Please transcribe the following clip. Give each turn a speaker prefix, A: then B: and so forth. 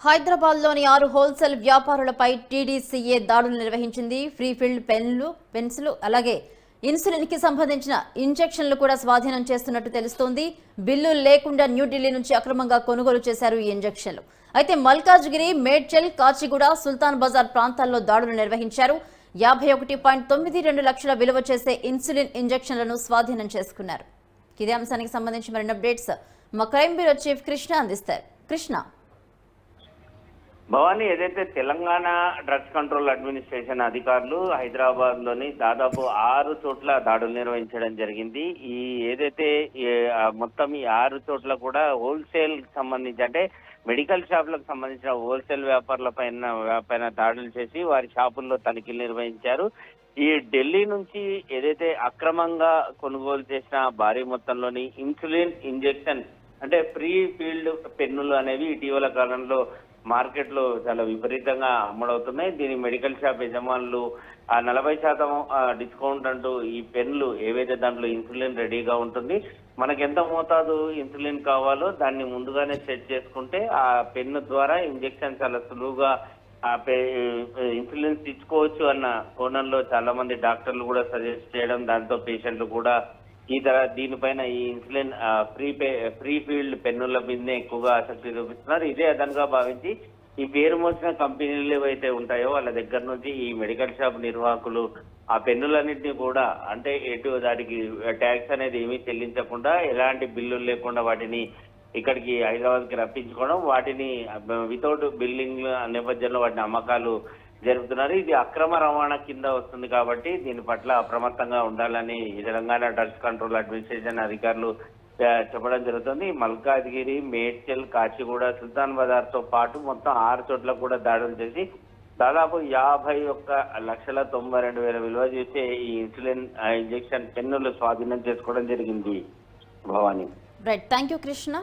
A: హైదరాబాద్లోని 6 హోల్సేల్ వ్యాపారులపై టీడీసీఏ దాడులు నిర్వహించింది. ఫ్రీఫీల్డ్ పెన్సులు అలాగే ఇన్సులిన్కి సంబంధించిన ఇంజెక్షన్లు కూడా స్వాధీనం చేస్తున్నట్టు తెలుస్తోంది. బిల్లులు లేకుండా న్యూఢిల్లీ నుంచి అక్రమంగా కొనుగోలు చేశారు ఈ ఇంజెక్షన్లు. అయితే మల్కాజ్గిరి, మేడ్చల్, కాచిగూడ, సుల్తాన్ బజార్ ప్రాంతాల్లో దాడులు నిర్వహించారు. 51.92 లక్షల విలువ చేసే ఇన్సులిన్ ఇంజెక్షన్లను స్వాధీనం చేసుకున్నారు. ఇదే అంశానికి సంబంధించి మరిన్ని అప్డేట్స్ మా క్రైమ్ బ్యూరో చీఫ్ కృష్ణ అందిస్తారు. కృష్ణ,
B: భవానీ, ఏదైతే తెలంగాణ డ్రగ్స్ కంట్రోల్ అడ్మినిస్ట్రేషన్ అధికారులు హైదరాబాద్ లోని దాదాపు 6 చోట్ల దాడులు నిర్వహించడం జరిగింది. ఏదైతే మొత్తం ఈ 6 చోట్ల కూడా హోల్సేల్ సంబంధించి అంటే మెడికల్ షాపులకు సంబంధించిన హోల్సేల్ వ్యాపారుల పైన దాడులు చేసి వారి షాపుల్లో తనిఖీలు నిర్వహించారు. ఈ ఢిల్లీ నుంచి ఏదైతే అక్రమంగా కొనుగోలు చేసిన భారీ మొత్తంలోని ఇన్సులిన్ ఇంజెక్షన్ అంటే ప్రీ ఫీల్డ్ పెన్నులు అనేవి ఇటీవల కాలంలో మార్కెట్ లో చాలా విపరీతంగా అమ్మడవుతున్నాయి. దీని మెడికల్ షాప్ యజమానులు 40% డిస్కౌంట్ అంటూ ఈ పెన్లు ఏవైతే దాంట్లో ఇన్సులిన్ రెడీగా ఉంటుంది, మనకి ఎంత మోతాదు ఇన్సులిన్ కావాలో దాన్ని ముందుగానే సెట్ చేసుకుంటే ఆ పెన్ను ద్వారా ఇంజెక్షన్ చాలా సులువుగా ఇన్సులిన్ ఇచ్చుకోవచ్చు అన్న కోణంలో చాలా మంది డాక్టర్లు కూడా సజెస్ట్ చేయడం, దాంతో పేషెంట్లు కూడా దీనిపైన ఈ ఇన్సులిన్ ఫ్రీ ఫీల్డ్ పెన్నుల మీదనే ఎక్కువగా ఆసక్తి చూపిస్తున్నారు. ఇదే అదనంగా భావించి ఈ పేరు మోసిన కంపెనీలు ఏవైతే ఉంటాయో వాళ్ళ దగ్గర నుంచి ఈ మెడికల్ షాప్ నిర్వాహకులు ఆ పెన్నులన్నింటినీ కూడా అంటే దానికి ట్యాక్స్ అనేది ఏమీ చెల్లించకుండా ఎలాంటి బిల్లులు లేకుండా వాటిని ఇక్కడికి హైదరాబాద్ కి రప్పించుకోవడం, వాటిని వితౌట్ బిల్లింగ్ నేపథ్యంలో వాటిని అమ్మకాలు జరుపుతున్నారు. ఇది అక్రమ రవాణా కింద వస్తుంది కాబట్టి దీని పట్ల అప్రమత్తంగా ఉండాలని తెలంగాణ డ్రగ్స్ కంట్రోల్ అడ్మినిస్ట్రేషన్ అధికారులు చెప్పడం జరుగుతుంది. మల్కాజ్గిరి, మేడ్చల్, కాచిగూడ, సుల్తాన్ బజార్ తో పాటు మొత్తం 6 చోట్ల కూడా దాడులు చేసి దాదాపు 51,92,000 విలువ చేసే ఈ ఇన్సులిన్ ఇంజెక్షన్ పెన్నులు స్వాధీనం చేసుకోవడం జరిగింది. Bhavani,
A: right, thank you Krishna.